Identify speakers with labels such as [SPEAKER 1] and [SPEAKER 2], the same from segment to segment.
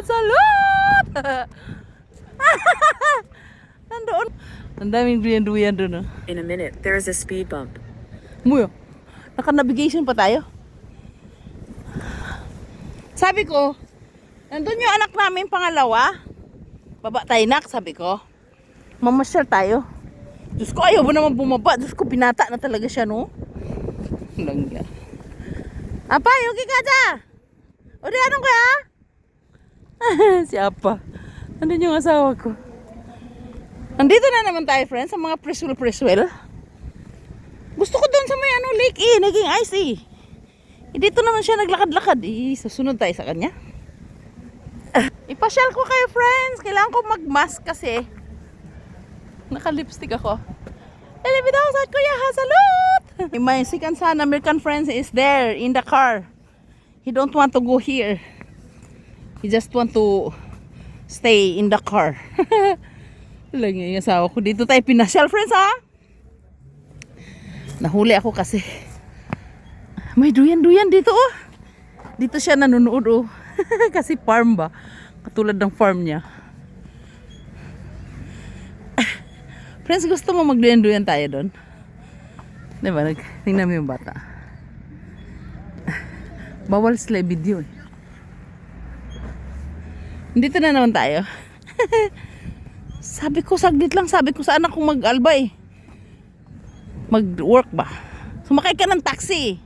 [SPEAKER 1] Salud! Nandoon. Ang daming duyan-duyan doon.
[SPEAKER 2] In a minute, there is a speed bump.
[SPEAKER 1] Muyo, naka-navigation pa tayo. Sabi ko, nandun yung anak namin pangalawa. Baba tayo nak, sabi ko. Mamasyal tayo. Diyos ko, ayaw ba naman bumaba? Diyos ko, binata na talaga siya, no? Langya. Apa, yuki ka dyan? O di anong kaya? Si Apa. Nandun yung asawa ko. Nandito na naman tayo, friends, sa mga preswell. Gusto ko doon sa may lake naging ice dito naman siya naglakad-lakad. Susunod tayo sa kanya. Ipasyal ko kayo, friends. Kailangan ko mag-mask kasi naka-lipstick ako. Elevita ko sa kuya, salud! My second son, American friends, is there in the car. He don't want to go here. He just want to stay in the car. Lang yung asawa ko. Dito tayo pinasyal, friends, ha? Nahuli ako kasi may duyan-duyan dito, oh. Dito siya nanonood, oh. Kasi farm ba? Katulad ng farm niya. Friends, gusto mo magduyan-duyan tayo doon? Diba? Tingnan mo yung bata. Bawal sila video, eh. Dito na naman tayo. Sabi ko, saglit lang. Sabi ko sa anak kong mag-alba, eh. Mag-work ba? Sumakay ka ng taxi.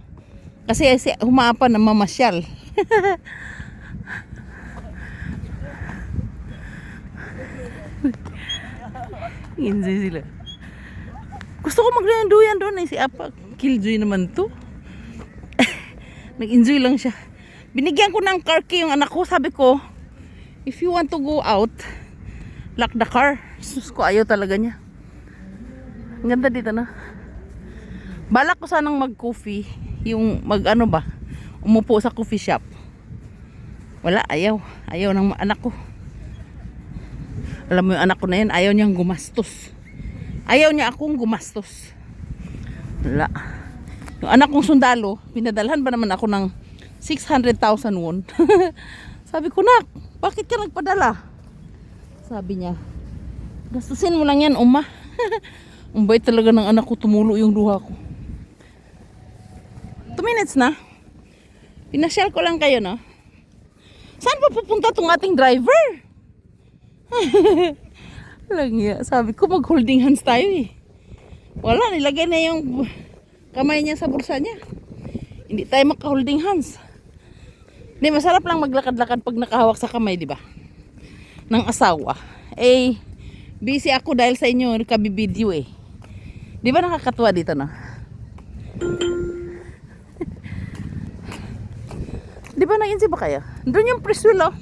[SPEAKER 1] Kasi humapa na mamasyal. Enjoy sila. Gusto ko magduyan doon, eh. Si Apa, killjoy naman to. Nag-enjoy lang siya. Binigyan ko ng car key yung anak ko. Sabi ko, if you want to go out, lock the car. Sus ko, ayaw talaga niya. Ang ganda dito, no? Balak ko sanang mag-coffee. Yung mag-ano ba? Umupo sa coffee shop. Wala, ayaw. Ayaw ng anak ko. Alam mo yung anak ko na yun, ayaw niyang gumastos. Ayaw niya akong gumastos. Wala. Yung anak kong sundalo, pinadalhan ba naman ako ng 600,000 won. Sabi ko, nak, bakit ka nagpadala? Sabi niya, gastusin mo lang yan, uma. Ang bait talaga ng anak ko, tumulo yung luha ko. 2 minutes na. Pinasyal ko lang kayo, no? Saan pa pupunta tong ating driver? Langya. Sabi ko, mag-holding hands tayo, eh. Wala, nilagay na yung kamay niya sa bulsa niya. Hindi tayo maka-holding hands. Hindi, masarap lang maglakad-lakad pag nakahawak sa kamay, di ba? Ng asawa. Eh, busy ako dahil sa inyo, kabibideo, eh. Di ba nakakatuwa dito, no? Di ba nag-insi ba kayo? Doon yung preswell, oh.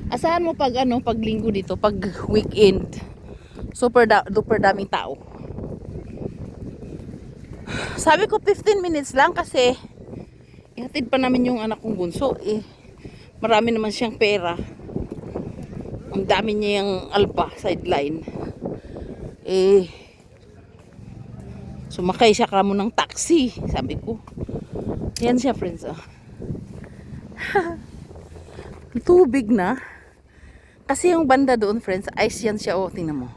[SPEAKER 1] Asahan mo pag pag linggo dito, pag weekend. Super daming tao. Sabi ko 15 minutes lang kasi ihatid pa namin yung anak kong bunso, eh. Marami naman siyang pera. Ang dami niya yung alba, sideline. Eh, sumakay siya kamo ng taxi, sabi ko. Yan siya, friends, oh. Tubig na. Kasi yung banda doon, friends, ice yan siya, oh, tingnan mo.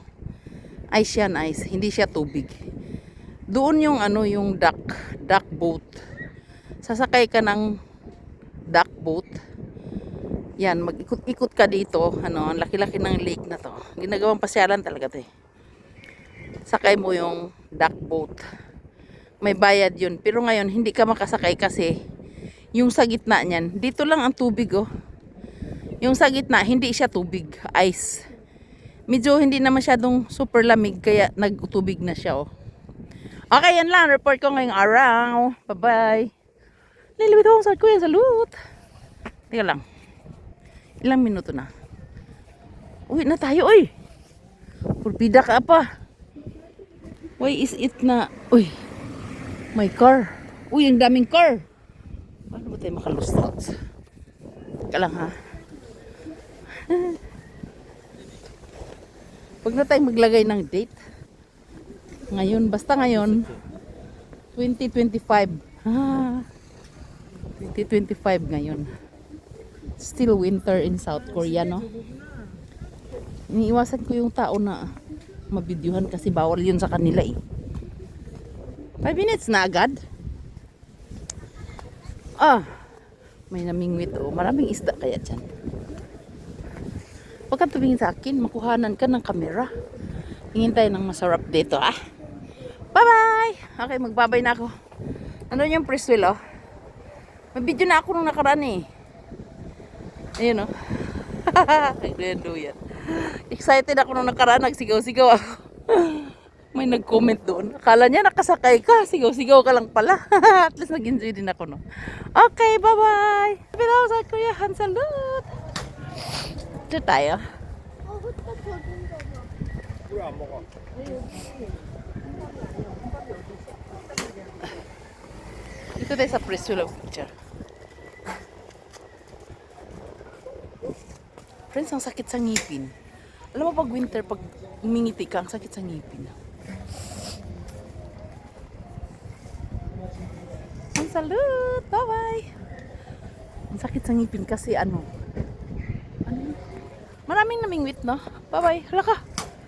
[SPEAKER 1] Ice yan, ice. Hindi siya tubig. Doon yung yung duck boat. Sasakay ka ng duck boat. Yan, mag-ikot-ikot ka dito. Ang laki-laki ng lake na to. Ginagawang pasyalan talaga to, eh. Sakay mo yung duck boat. May bayad yun. Pero ngayon, hindi ka makasakay kasi yung sa gitna niyan, dito lang ang tubig, oh. Yung sa gitna, hindi siya tubig, ice. Medyo hindi na masyadong super lamig, kaya nagtubig na siya, oh. Okay, yan lang. Report ko ngayong araw. Bye-bye. Lilibit ako sa kuya, salud. Teka lang. Ilang minuto na? Uwi na tayo, oy. Purpida ka pa. Why is it na? Uy, my car. Uy, ang daming car. Paano ba tayo makalustot? Teka lang, ha. Huwag na tayo maglagay ng date. Ngayon, basta ngayon, 2025. 2025 ngayon. Still winter in South Korea, no? Iniiwasan ko yung tao na mabidyuhan kasi bawal yun sa kanila eh. 5 minutes na agad. Ah, may namingwit oh. Maraming isda kaya dyan. Huwag kang tumingin sa akin. Makuhanan ka ng kamera. Tingin tayo ng masarap dito ah. Bye-bye! Okay, magbabay na ako. Nandun yung Priswell oh. May video na ako nung nakaraan eh. Ayun oh. Nagdendo yan. Excited ako nung nakaraan. Nagsigaw-sigaw ako. May nag-comment doon. Akala niya nakasakay ka. Sigaw-sigaw ka lang pala. At least nag-enjoy din ako, no? Okay, bye-bye! Below sa Korea, salute! Ito tayo. Dito tayo sa Priswell of picture. Friends, ang sakit sa ngipin. Alam mo pag winter, pag umingiti ka, ang sakit sa ngipin. Salute! Bye-bye! Ang sakit sa ngipin kasi ano? Maraming namingwit, no? Bye-bye! Hala ka!